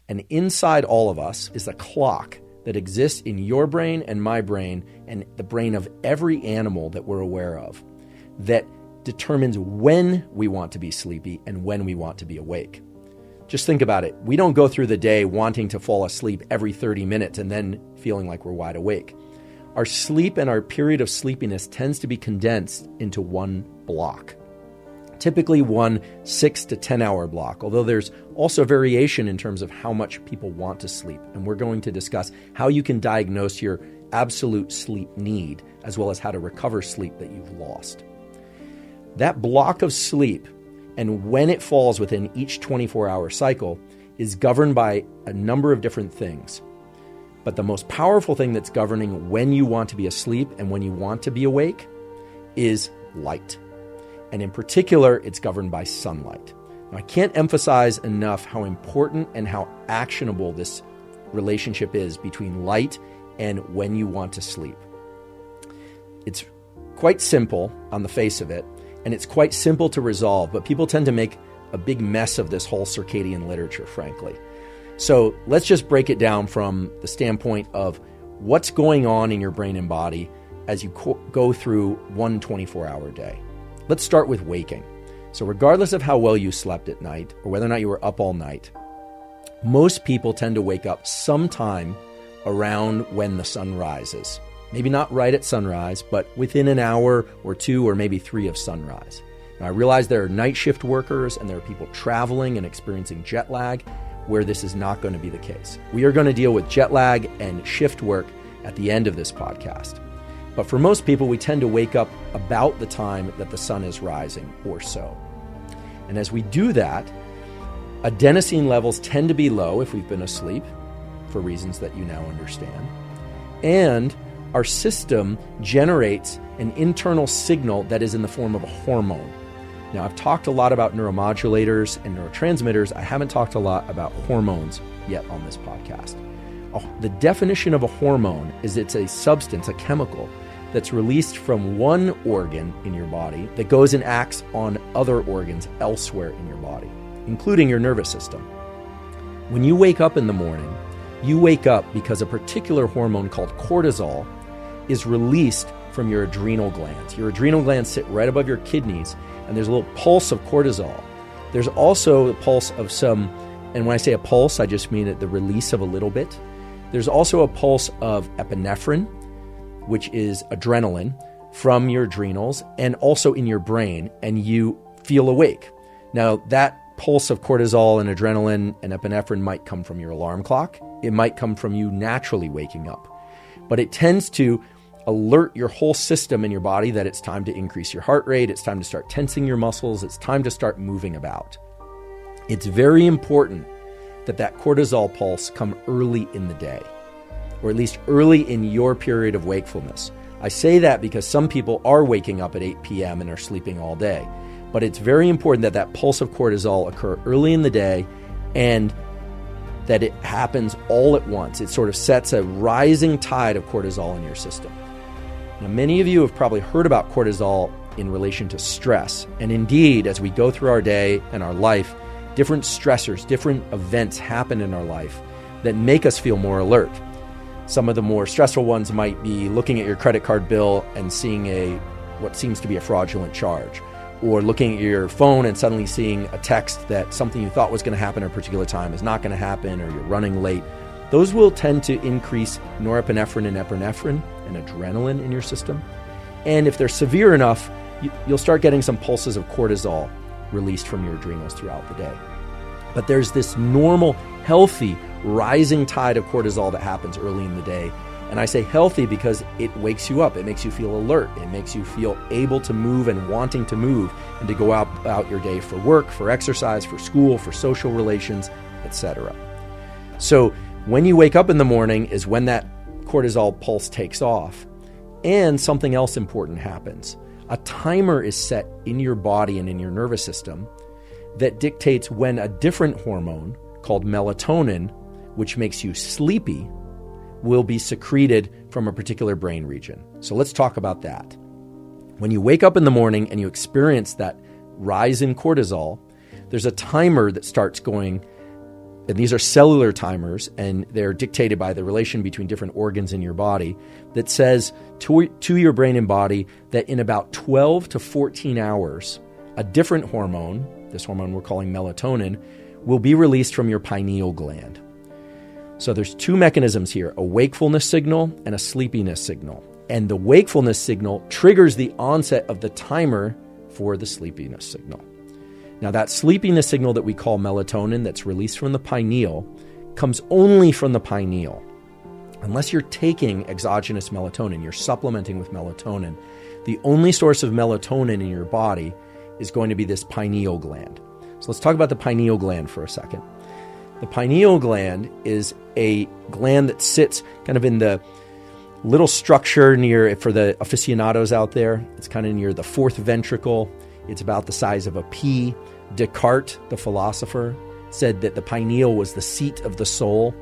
And inside all of us is a clock that exists in your brain and my brain and the brain of every animal that we're aware of that determines when we want to be sleepy and when we want to be awake. Just think about it. We don't go through the day wanting to fall asleep every 30 minutes and then feeling like we're wide awake. Our sleep and our period of sleepiness tends to be condensed into one block. Typically one 6 to 10 hour block, although there's also variation in terms of how much people want to sleep. And we're going to discuss how you can diagnose your absolute sleep need, as well as how to recover sleep that you've lost. That block of sleep and when it falls within each 24-hour cycle is governed by a number of different things. But the most powerful thing that's governing when you want to be asleep and when you want to be awake is light. And in particular, it's governed by sunlight. Now, I can't emphasize enough how important and how actionable this relationship is between light and when you want to sleep. It's quite simple on the face of it, and it's quite simple to resolve, but people tend to make a big mess of this whole circadian literature, frankly. So let's just break it down from the standpoint of what's going on in your brain and body as you go through one 24-hour day. Let's start with waking. So regardless of how well you slept at night or whether or not you were up all night, most people tend to wake up sometime around when the sun rises. Maybe not right at sunrise, but within an hour or two or maybe 3 of sunrise. Now, I realize there are night shift workers and there are people traveling and experiencing jet lag where this is not going to be the case. We are going to deal with jet lag and shift work at the end of this podcast. But for most people, we tend to wake up about the time that the sun is rising or so. And as we do that, adenosine levels tend to be low if we've been asleep, for reasons that you now understand. And our system generates an internal signal that is in the form of a hormone. Now, I've talked a lot about neuromodulators and neurotransmitters. I haven't talked a lot about hormones yet on this podcast. The definition of a hormone is it's a substance, a chemical, that's released from one organ in your body that goes and acts on other organs elsewhere in your body, including your nervous system. When you wake up in the morning, you wake up because a particular hormone called cortisol is released from your adrenal glands. Your adrenal glands sit right above your kidneys, and there's a little pulse of cortisol. There's also a pulse of some, and when I say a pulse, I just mean the release of a little bit. There's also a pulse of epinephrine, which is adrenaline, from your adrenals and also in your brain, and you feel awake. Now, that pulse of cortisol and adrenaline and epinephrine might come from your alarm clock. It might come from you naturally waking up. But it tends to alert your whole system in your body that it's time to increase your heart rate, it's time to start tensing your muscles, it's time to start moving about. It's very important that that cortisol pulse come early in the day, or at least early in your period of wakefulness. I say that because some people are waking up at 8 p.m. and are sleeping all day. But it's very important that that pulse of cortisol occur early in the day and that it happens all at once. It sort of sets a rising tide of cortisol in your system. Now, many of you have probably heard about cortisol in relation to stress. And indeed, as we go through our day and our life, different stressors, different events happen in our life that make us feel more alert. Some of the more stressful ones might be looking at your credit card bill and seeing what seems to be a fraudulent charge, or looking at your phone and suddenly seeing a text that something you thought was going to happen at a particular time is not going to happen, or you're running late. Those will tend to increase norepinephrine and epinephrine and adrenaline in your system. And if they're severe enough, you'll start getting some pulses of cortisol released from your adrenals throughout the day. But there's this normal, healthy, rising tide of cortisol that happens early in the day. And I say healthy because it wakes you up. It makes you feel alert. It makes you feel able to move and wanting to move and to go out your day for work, for exercise, for school, for social relations, etc. So when you wake up in the morning is when that cortisol pulse takes off. And something else important happens. A timer is set in your body and in your nervous system that dictates when a different hormone called melatonin, which makes you sleepy, will be secreted from a particular brain region. So let's talk about that. When you wake up in the morning and you experience that rise in cortisol, there's a timer that starts going and these are cellular timers, and they're dictated by the relation between different organs in your body, that says to your brain and body that in about 12 to 14 hours, a different hormone, this hormone we're calling melatonin, will be released from your pineal gland. So there's two mechanisms here, a wakefulness signal and a sleepiness signal. And the wakefulness signal triggers the onset of the timer for the sleepiness signal. Now, that sleepiness signal that we call melatonin that's released from the pineal comes only from the pineal. Unless you're taking exogenous melatonin, you're supplementing with melatonin, the only source of melatonin in your body is going to be this pineal gland. So let's talk about the pineal gland for a second. The pineal gland is a gland that sits kind of in the little structure near, for the aficionados out there, it's kind of near the fourth ventricle. It's about the size of a pea. Descartes, the philosopher, said that the pineal was the seat of the soul.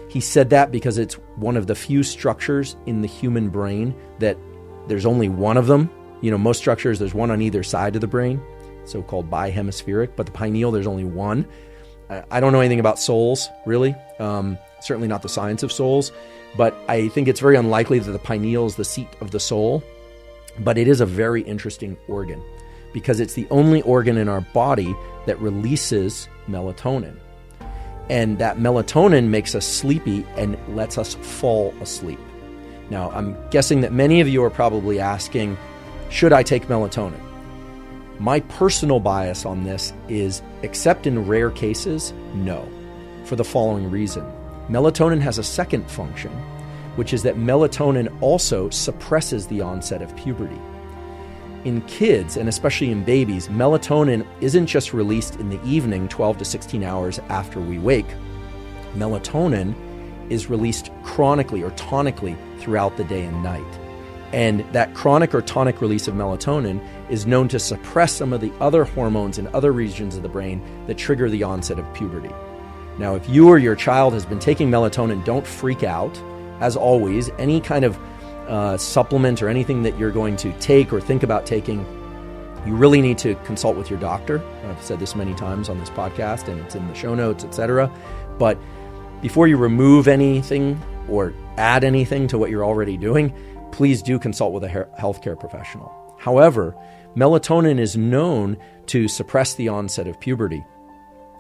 He said that because it's one of the few structures in the human brain that there's only one of them. You know, most structures, there's one on either side of the brain, so-called bihemispheric, but the pineal, there's only one. I don't know anything about souls, really. Certainly not the science of souls, but I think it's very unlikely that the pineal is the seat of the soul. But it is a very interesting organ because it's the only organ in our body that releases melatonin. And that melatonin makes us sleepy and lets us fall asleep. Now, I'm guessing that many of you are probably asking, should I take melatonin? My personal bias on this is, except in rare cases, no, for the following reason. Melatonin has a second function, which is that melatonin also suppresses the onset of puberty. In kids, and especially in babies, melatonin isn't just released in the evening, 12 to 16 hours after we wake. Melatonin is released chronically or tonically throughout the day and night. And that chronic or tonic release of melatonin is known to suppress some of the other hormones in other regions of the brain that trigger the onset of puberty. Now, if you or your child has been taking melatonin, don't freak out. As always, any kind of supplement or anything that you're going to take or think about taking, you really need to consult with your doctor. I've said this many times on this podcast, and it's in the show notes, etc. But before you remove anything or add anything to what you're already doing, please do consult with a healthcare professional. However, melatonin is known to suppress the onset of puberty,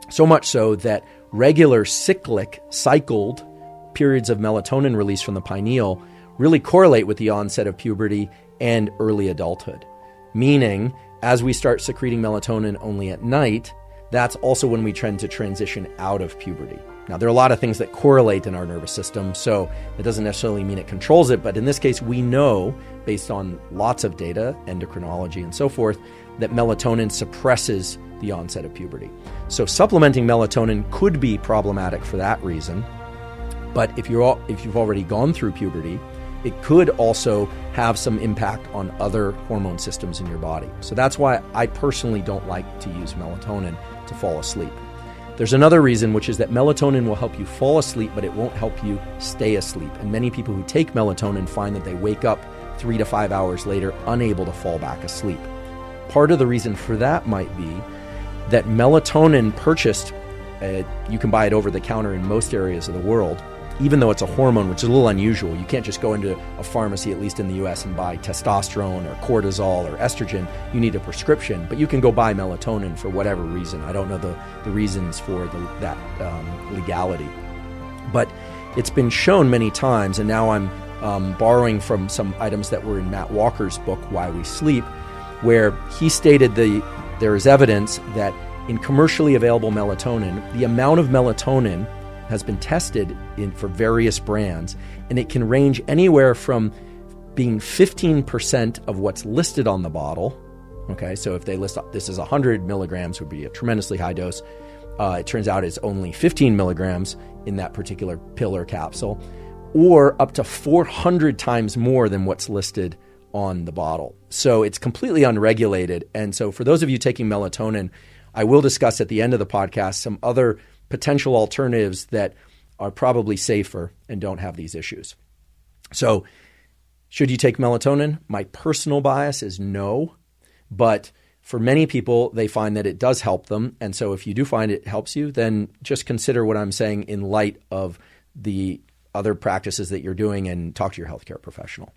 so much so that regular cycled periods of melatonin release from the pineal really correlate with the onset of puberty and early adulthood. Meaning, as we start secreting melatonin only at night, that's also when we tend to transition out of puberty. Now, there are a lot of things that correlate in our nervous system, so it doesn't necessarily mean it controls it, but in this case, we know, based on lots of data, endocrinology and so forth, that melatonin suppresses the onset of puberty. So supplementing melatonin could be problematic for that reason, but if you've already gone through puberty, it could also have some impact on other hormone systems in your body. So that's why I personally don't like to use melatonin to fall asleep. There's another reason, which is that melatonin will help you fall asleep, but it won't help you stay asleep. And many people who take melatonin find that they wake up 3 to 5 hours later unable to fall back asleep. Part of the reason for that might be that melatonin purchased, you can buy it over the counter in most areas of the world, even though it's a hormone, which is a little unusual. You can't just go into a pharmacy, at least in the US, and buy testosterone or cortisol or estrogen. You need a prescription, but you can go buy melatonin for whatever reason. I don't know the reasons for that legality. But it's been shown many times, and now I'm borrowing from some items that were in Matt Walker's book, Why We Sleep, where he stated there is evidence that in commercially available melatonin, the amount of melatonin has been tested for various brands, and it can range anywhere from being 15% of what's listed on the bottle. Okay, so if they list this is 100 milligrams, would be a tremendously high dose. It turns out it's only 15 milligrams in that particular pill or capsule, or up to 400 times more than what's listed on the bottle. So it's completely unregulated. And so for those of you taking melatonin, I will discuss at the end of the podcast some other potential alternatives that are probably safer and don't have these issues. So should you take melatonin? My personal bias is no, but For many people, they find that it does help them. And so if you do find it helps you, then just consider what I'm saying in light of the other practices that you're doing and talk to your healthcare professional.